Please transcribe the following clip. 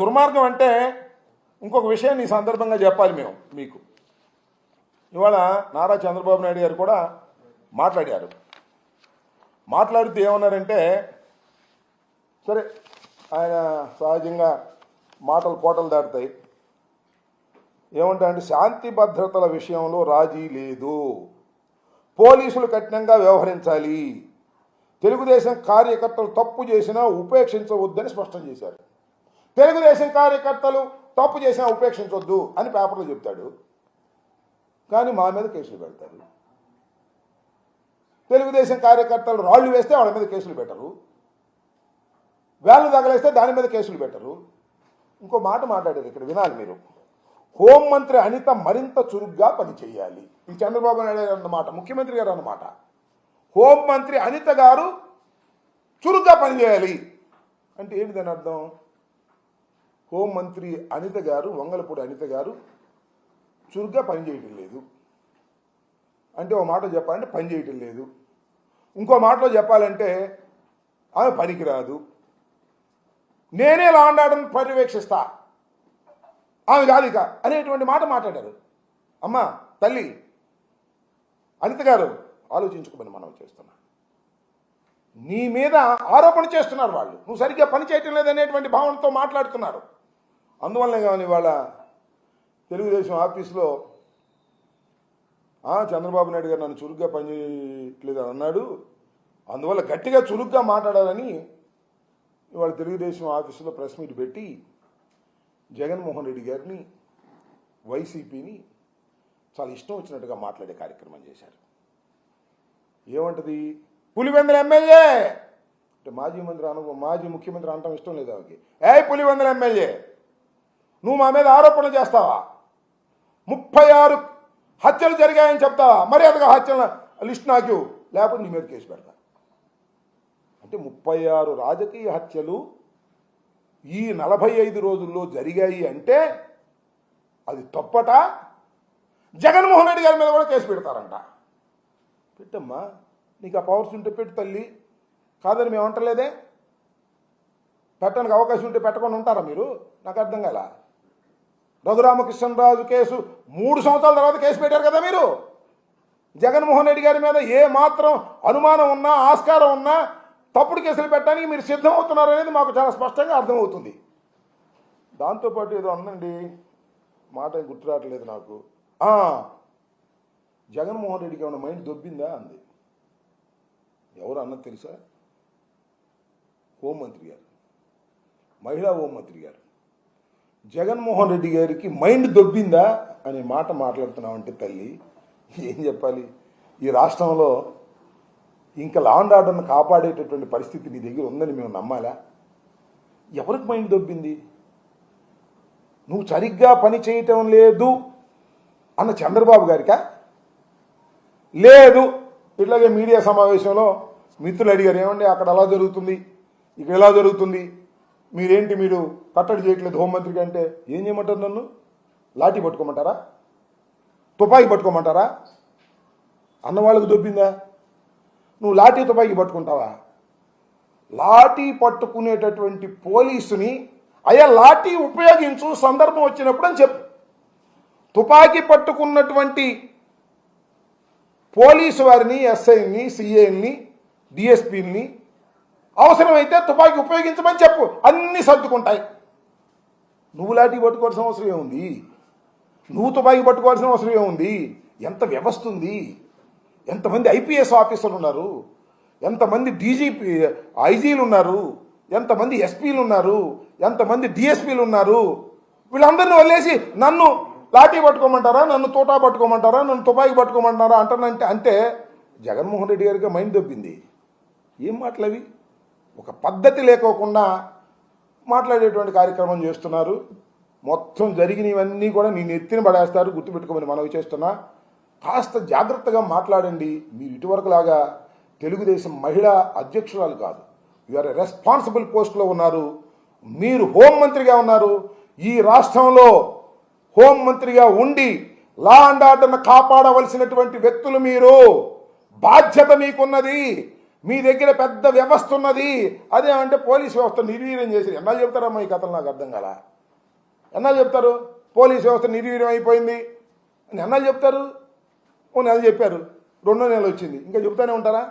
దుర్మార్గం అంటే ఇంకొక విషయాన్ని ఈ సందర్భంగా చెప్పాలి మేము మీకు. ఇవాళ నారా చంద్రబాబు నాయుడు గారు కూడా మాట్లాడారు. మాట్లాడుతూ ఏమన్నారంటే, సరే ఆయన సహజంగా మాటలు కోటలు దాటుతాయి. ఏమంటారంటే, శాంతి భద్రతల విషయంలో రాజీ లేదు, పోలీసులు కఠినంగా వ్యవహరించాలి, తెలుగుదేశం కార్యకర్తలు తప్పు చేసినా ఉపేక్షించవద్దని స్పష్టం చేశారు. తెలుగుదేశం కార్యకర్తలు తప్పు చేసినా ఉపేక్షించవద్దు అని పేపర్లో చెప్తాడు, కానీ మా మీద కేసులు పెడతారు. తెలుగుదేశం కార్యకర్తలు రాళ్లు వేస్తే వాళ్ళ మీద కేసులు పెట్టరు, వేళ్ళు తగలేస్తే దాని మీద కేసులు పెట్టరు. ఇంకో మాట మాట్లాడారు ఇక్కడ, వినాలి మీరు. హోంమంత్రి అనిత మరింత చురుగ్గా పనిచేయాలి. ఈ చంద్రబాబు నాయుడు గారు అన్నమాట, ముఖ్యమంత్రి గారు అన్నమాట. హోంమంత్రి అనిత గారు చురుగ్గా పనిచేయాలి అంటే ఏంటి దాని అర్థం? హోంమంత్రి అనిత గారు, వంగలపూడి అనిత గారు చురుగ్గా పనిచేయటం లేదు అంటే, ఒక మాట చెప్పాలంటే పని చేయటం లేదు. ఇంకో మాటలో చెప్పాలంటే ఆమె పనికిరాదు, నేనే లా అండ్ ఆర్డర్ని పర్యవేక్షిస్తా, ఆమె కాదిక అనేటువంటి మాట మాట్లాడారు. అమ్మ తల్లి అనిత గారు ఆలోచించుకోమని మనం చేస్తున్నా. నీ మీద ఆరోపణ చేస్తున్నారు వాళ్ళు, నువ్వు సరిగ్గా పని చేయటం లేదనేటువంటి భావనతో మాట్లాడుతున్నారు. అందువల్లనే కానీ వాళ్ళ తెలుగుదేశం ఆఫీసులో చంద్రబాబు నాయుడు గారు నన్ను చురుగ్గా పనిచేయట్లేదు అన్నాడు, అందువల్ల గట్టిగా చురుగ్గా మాట్లాడాలని ఇవాళ తెలుగుదేశం ఆఫీసులో ప్రెస్ మీట్ పెట్టి జగన్మోహన్ రెడ్డి గారిని, వైసీపీని చాలా ఇష్టం వచ్చినట్టుగా మాట్లాడే కార్యక్రమం చేశారు. ఏమంటది? పులివెందుల ఎమ్మెల్యే అంటే మాజీ ముఖ్యమంత్రి అనటం ఇష్టం లేదు ఆమెకి. పులివెందుల ఎమ్మెల్యే, నువ్వు మా మీద ఆరోపణ చేస్తావా? 36 హత్యలు జరిగాయని చెప్తావా? మర్యాదగా హత్యల లిస్ట్ నాకు, లేకపోతే నీ మీద కేసు పెడతా అంటే 36 రాజకీయ హత్యలు ఈ 45 రోజుల్లో జరిగాయి అంటే అది తప్పట. జగన్మోహన్ రెడ్డి గారి మీద కూడా కేసు పెడతారంట. పెట్టమ్మా, నీకు ఆ పవర్స్ ఉంటే పెట్టు తల్లి, కాదని మేము అంటలేదే. పెట్టడానికి అవకాశం ఉంటే పెట్టకుండా ఉంటారా మీరు? నాకు అర్థం కాల. రఘురామకృష్ణరాజు కేసు 3 సంవత్సరాల తర్వాత కేసు పెట్టారు కదా మీరు. జగన్మోహన్ రెడ్డి గారి మీద ఏ మాత్రం అనుమానం ఉన్నా, ఆస్కారం ఉన్నా తప్పుడు కేసులు పెట్టడానికి మీరు సిద్ధమవుతున్నారు అనేది మాకు చాలా స్పష్టంగా అర్థమవుతుంది. దాంతోపాటు ఏదో అందండి, మాట గుర్తు రావట్లేదు నాకు. జగన్మోహన్ రెడ్డికి ఏమైనా మైండ్ దొబ్బిందా అంది. ఎవరు అన్నది తెలుసా? హోంమంత్రి గారు, మహిళా హోంమంత్రి గారు. జగన్మోహన్ రెడ్డి గారికి మైండ్ దొబ్బిందా అనే మాట మాట్లాడుతున్నామంటే తల్లి ఏం చెప్పాలి? ఈ రాష్ట్రంలో ఇంకా లా అండ్ ఆర్డర్ను కాపాడేటటువంటి పరిస్థితి నీ దగ్గర ఉందని మేము నమ్మాలా? ఎవరికి మైండ్ దొబ్బింది? నువ్వు సరిగ్గా పని చేయటం లేదు అన్న చంద్రబాబు గారికా? లేదు. ఇట్లాగే మీడియా సమావేశంలో మిత్రులు అడిగారు, ఏమండి అక్కడ అలా జరుగుతుంది, ఇక్కడ ఎలా జరుగుతుంది, మీరు కట్టడి చేయట్లేదు హోంమంత్రికి అంటే ఏం చేయమంటారు? నన్ను లాఠీ పట్టుకోమంటారా? తుపాకీ పట్టుకోమంటారా? అన్నవాళ్ళకు దొబ్బిందా? నువ్వు లాఠీ తుపాకీ పట్టుకుంటావా? లాఠీ పట్టుకునేటటువంటి పోలీసుని అయ్యా లాఠీ ఉపయోగించు సందర్భం వచ్చినప్పుడు అని చెప్పు. తుపాకీ పట్టుకున్నటువంటి పోలీసు వారిని, ఎస్ఐని, సిఐని, డిఎస్పీని అవసరమైతే తుపాకీ ఉపయోగించమని చెప్పు, అన్నీ సర్దుకుంటాయి. నువ్వు లాఠీ పట్టుకోవాల్సిన అవసరం ఏముంది? నువ్వు తుపాకీ పట్టుకోవాల్సిన అవసరం ఏముంది? ఎంత వ్యవస్థ ఉంది, ఎంతమంది ఐపీఎస్ ఆఫీసర్లు ఉన్నారు, ఎంతమంది డీజీపీ ఐజీలు ఉన్నారు, ఎంతమంది ఎస్పీలు ఉన్నారు, ఎంతమంది డిఎస్పీలు ఉన్నారు. వీళ్ళందరినీ వదిలేసి నన్ను లాఠీ పట్టుకోమంటారా, నన్ను తోటా పట్టుకోమంటారా, నన్ను తుపాకీ పట్టుకోమంటారా అంటే జగన్మోహన్ రెడ్డి గారికి మైండ్ దొబ్బింది. ఏం మాటలవి? ఒక పద్ధతి లేకోకుండా మాట్లాడేటువంటి కార్యక్రమం చేస్తున్నారు. మొత్తం జరిగినవన్నీ కూడా నేను ఎత్తిన పడేస్తారు, గుర్తుపెట్టుకోమని మనవి చేస్తున్నా. కాస్త జాగ్రత్తగా మాట్లాడండి. మీరు ఇటువరకులాగా తెలుగుదేశం మహిళా అధ్యక్షురాలు కాదు, యూఆర్ రెస్పాన్సిబుల్ పోస్ట్లో ఉన్నారు. మీరు హోంమంత్రిగా ఉన్నారు. ఈ రాష్ట్రంలో హోంమంత్రిగా ఉండి లా అండ్ ఆర్డర్ను కాపాడవలసినటువంటి వ్యక్తులు మీరు. బాధ్యత మీకున్నది. మీ దగ్గర పెద్ద వ్యవస్థ ఉన్నది, అదేమంటే పోలీస్ వ్యవస్థ నిర్వీర్యం చేసి ఎన్నాళ్ళు చెప్తారమ్మా ఈ కథలు? నాకు అర్థం కాల. ఎన్నాళ్ళు చెప్తారు పోలీస్ వ్యవస్థ నిర్వీర్యం అయిపోయింది అని? ఎన్నాళ్ళు చెప్తారు? ఓ నెల చెప్పారు, 2వ నెల వచ్చింది, ఇంకా చెప్తానే ఉంటారా?